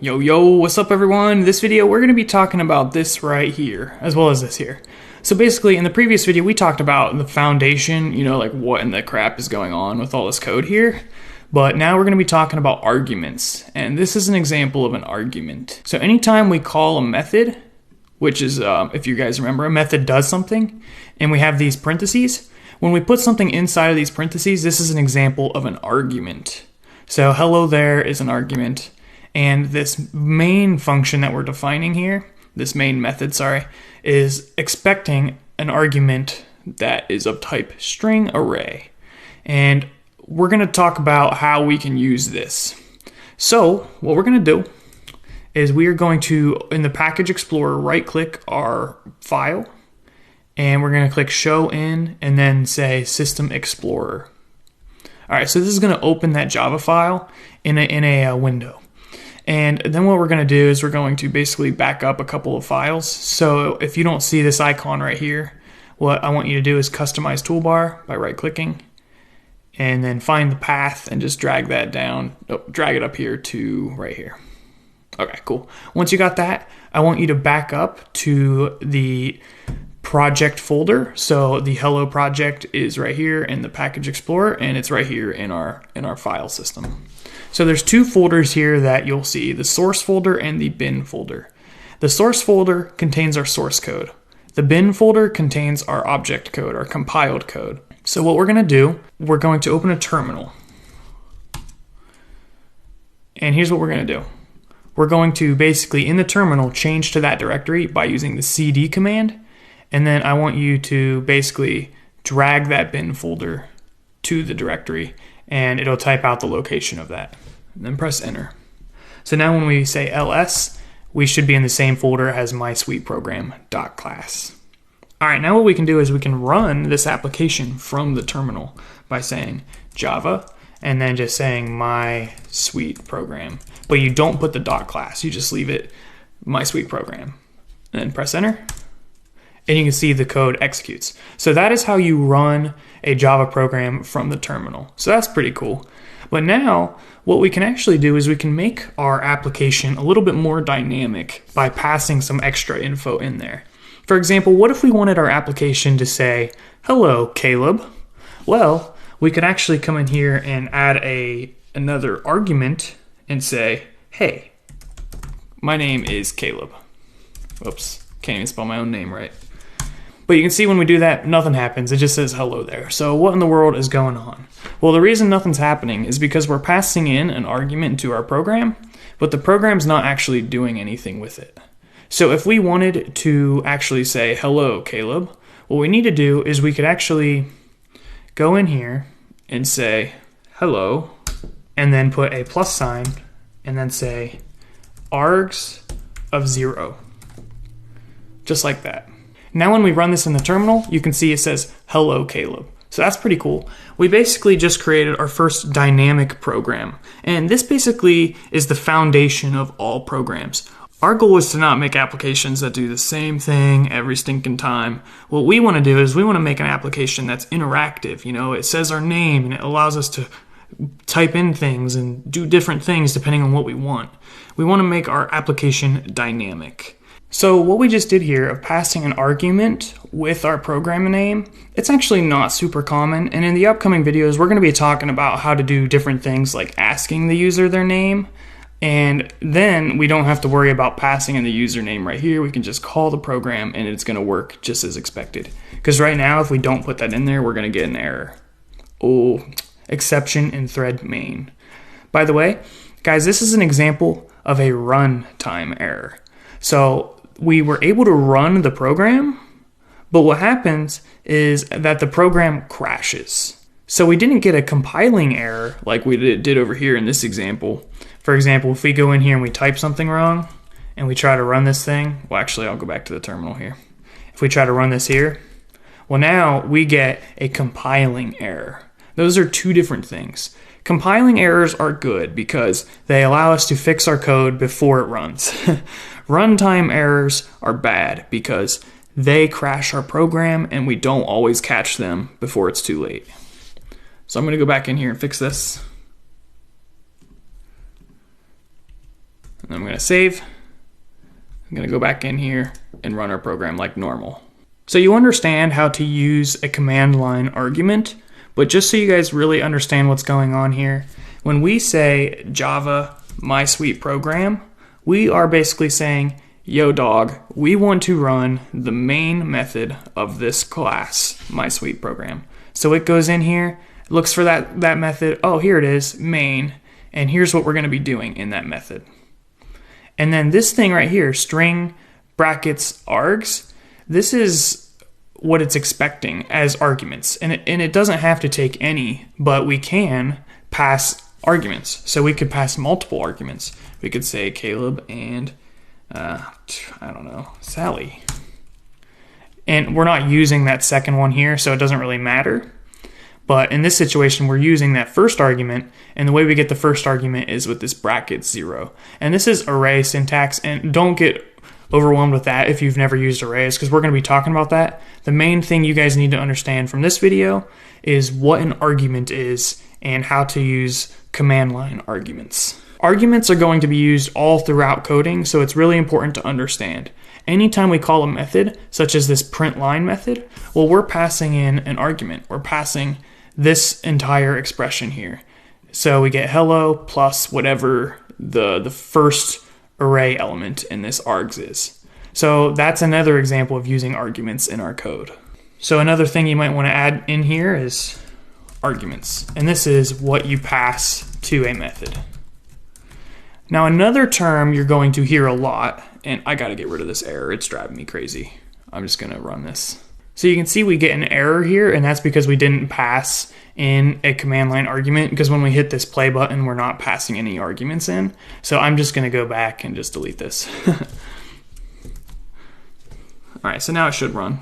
Yo, what's up everyone? This video, we're going to be talking about this right here, as well as this here. So basically, in the previous video, we talked about the foundation, like what in the crap is going on with all this code here. But now we're going to be talking about arguments, and this is an example of an argument. So anytime we call a method, which is, if you guys remember, a method does something, and we have these parentheses, when we put something inside of these parentheses, this is an example of an argument. So hello there is an argument. And this main function that we're defining here, this main method, is expecting an argument that is of type string array. And we're going to talk about how we can use this. So what we're going to do is we are going to, in the Package Explorer, right click our file, and we're going to click show in and then say System Explorer. All right, so this is going to open that Java file in a window. And then what we're going to do is we're going to basically back up a couple of files. So if you don't see this icon right here, what I want you to do is customize toolbar by right clicking and then find the path and just drag that down, drag it up here to right here. Okay, cool. Once you got that, I want you to back up to the project folder. So the hello project is right here in the Package Explorer, and it's right here in our file system. So there's two folders here that you'll see, the source folder and the bin folder. The source folder contains our source code. The bin folder contains our object code, our compiled code. So what we're going to do, we're going to open a terminal. And here's what we're going to do. We're going to basically, in the terminal, change to that directory by using the cd command. And then I want you to basically drag that bin folder to the directory, and it'll type out the location of that. And then press enter. So now when we say ls, we should be in the same folder as mysweetprogram.class. All right, now what we can do is we can run this application from the terminal by saying Java and then just saying mysweetprogram. But you don't put the .class, you just leave it mysweetprogram. And then press enter. And you can see the code executes. So that is how you run a Java program from the terminal. So that's pretty cool. But now what we can actually do is we can make our application a little bit more dynamic by passing some extra info in there. For example, what if we wanted our application to say, hello, Caleb? Well, we could actually come in here and add another argument and say, hey, my name is Caleb. Oops, can't even spell my own name right. But you can see when we do that, nothing happens. It just says hello there. So what in the world is going on? Well, the reason nothing's happening is because we're passing in an argument into our program, but the program's not actually doing anything with it. So if we wanted to actually say, hello, Caleb, what we need to do is we could actually go in here and say, hello, and then put a plus sign, and then say, args of 0. Just like that. Now when we run this in the terminal, you can see it says, hello, Caleb. So that's pretty cool. We basically just created our first dynamic program. And this basically is the foundation of all programs. Our goal is to not make applications that do the same thing every stinking time. What we want to do is we want to make an application that's interactive. It says our name and it allows us to type in things and do different things depending on what we want. We want to make our application dynamic. So what we just did here of passing an argument with our program name, it's actually not super common. And in the upcoming videos, we're going to be talking about how to do different things like asking the user their name. And then we don't have to worry about passing in the username right here. We can just call the program and it's going to work just as expected. Because right now, if we don't put that in there, we're going to get an error. Oh, exception in thread main. By the way, guys, this is an example of a runtime error. So we were able to run the program, but what happens is that the program crashes. So we didn't get a compiling error like we did over here in this example. For example, if we go in here and we type something wrong and we try to run this thing, well, actually, I'll go back to the terminal here. If we try to run this here, well, now we get a compiling error. Those are two different things. Compiling errors are good because they allow us to fix our code before it runs. Runtime errors are bad because they crash our program and we don't always catch them before it's too late. So I'm going to go back in here and fix this. And I'm going going to save. I'm going to go back in here and run our program like normal. So you understand how to use a command line argument, but just so you guys really understand what's going on here, when we say Java my sweet program, we are basically saying, yo dog, we want to run the main method of this class, my sweet program. So it goes in here, looks for that method. Oh, here it is, main. And here's what we're going to be doing in that method. And then this thing right here, string brackets args, this is what it's expecting as arguments. And it doesn't have to take any, but we can pass arguments. So we could pass multiple arguments. We could say Caleb and, I don't know, Sally. And we're not using that second one here, so it doesn't really matter. But in this situation, we're using that first argument, and the way we get the first argument is with this bracket 0. And this is array syntax, and don't get overwhelmed with that if you've never used arrays, because we're going to be talking about that. The main thing you guys need to understand from this video is what an argument is and how to use command line arguments. Arguments are going to be used all throughout coding, so it's really important to understand. Anytime we call a method, such as this print line method, well, we're passing in an argument. We're passing this entire expression here. So we get hello plus whatever the first array element in this args is. So that's another example of using arguments in our code. So another thing you might want to add in here is arguments. And this is what you pass to a method. Now another term you're going to hear a lot, and I got to get rid of this error. It's driving me crazy. I'm just going to run this. So you can see we get an error here, and that's because we didn't pass in a command line argument, because when we hit this play button, we're not passing any arguments in. So I'm just going to go back and just delete this. All right, so now it should run.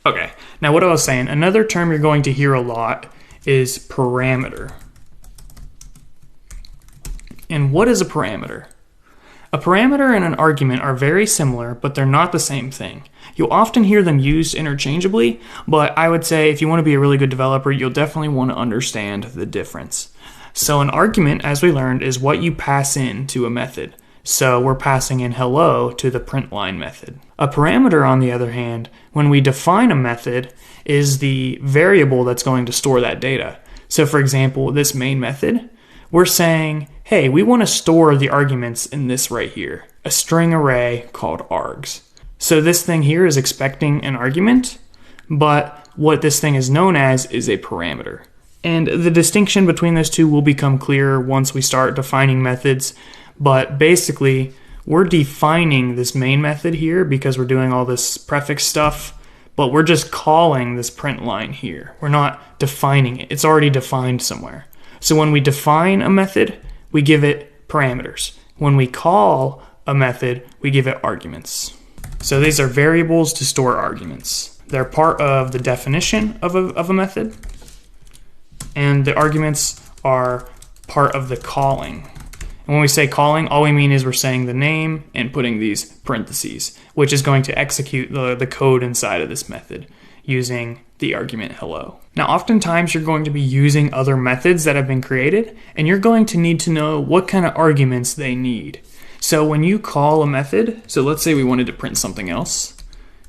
Okay, now what I was saying, another term you're going to hear a lot is parameter. And what is a parameter? A parameter and an argument are very similar, but they're not the same thing. You'll often hear them used interchangeably, but I would say if you want to be a really good developer, you'll definitely want to understand the difference. So an argument, as we learned, is what you pass in to a method. So we're passing in hello to the print line method. A parameter, on the other hand, when we define a method, is the variable that's going to store that data. So for example, this main method, we're saying, hey, we want to store the arguments in this right here, a string array called args. So this thing here is expecting an argument, but what this thing is known as is a parameter. And the distinction between those two will become clearer once we start defining methods, but basically we're defining this main method here because we're doing all this prefix stuff, but we're just calling this print line here. We're not defining it. It's already defined somewhere. So when we define a method, we give it parameters. When we call a method, we give it arguments. So these are variables to store arguments. They're part of the definition of a method, and the arguments are part of the calling. And when we say calling, all we mean is we're saying the name and putting these parentheses, which is going to execute the code inside of this method using the argument hello. Now, oftentimes you're going to be using other methods that have been created, and you're going to need to know what kind of arguments they need. So when you call a method, so let's say we wanted to print something else,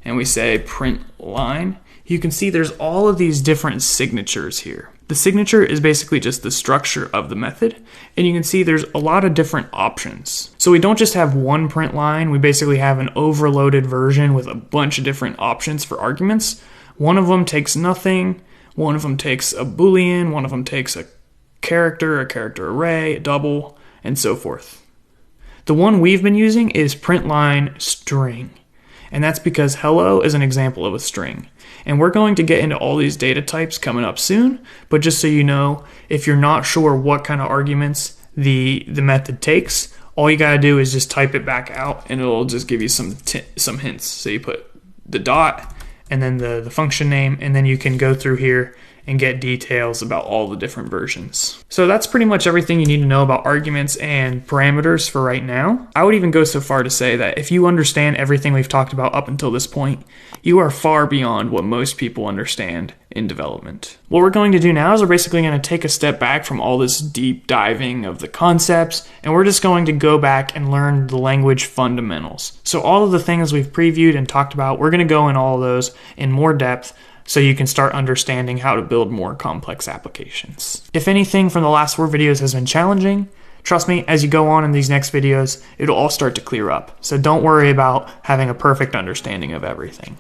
and we say print line, you can see there's all of these different signatures here. The signature is basically just the structure of the method, and you can see there's a lot of different options. So we don't just have one print line, we basically have an overloaded version with a bunch of different options for arguments. One of them takes nothing, one of them takes a boolean, one of them takes a character array, a double, and so forth. The one we've been using is print line string, and that's because hello is an example of a string. And we're going to get into all these data types coming up soon, but just so you know, if you're not sure what kind of arguments the method takes, all you gotta do is just type it back out and it'll just give you some hints. So you put the dot and then the function name, and then you can go through here and get details about all the different versions. So that's pretty much everything you need to know about arguments and parameters for right now. I would even go so far to say that if you understand everything we've talked about up until this point, you are far beyond what most people understand in development. What we're going to do now is we're basically going to take a step back from all this deep diving of the concepts, and we're just going to go back and learn the language fundamentals. So all of the things we've previewed and talked about, we're going to go in all of those in more depth so you can start understanding how to build more complex applications. If anything from the last 4 videos has been challenging, trust me, as you go on in these next videos, it'll all start to clear up. So don't worry about having a perfect understanding of everything.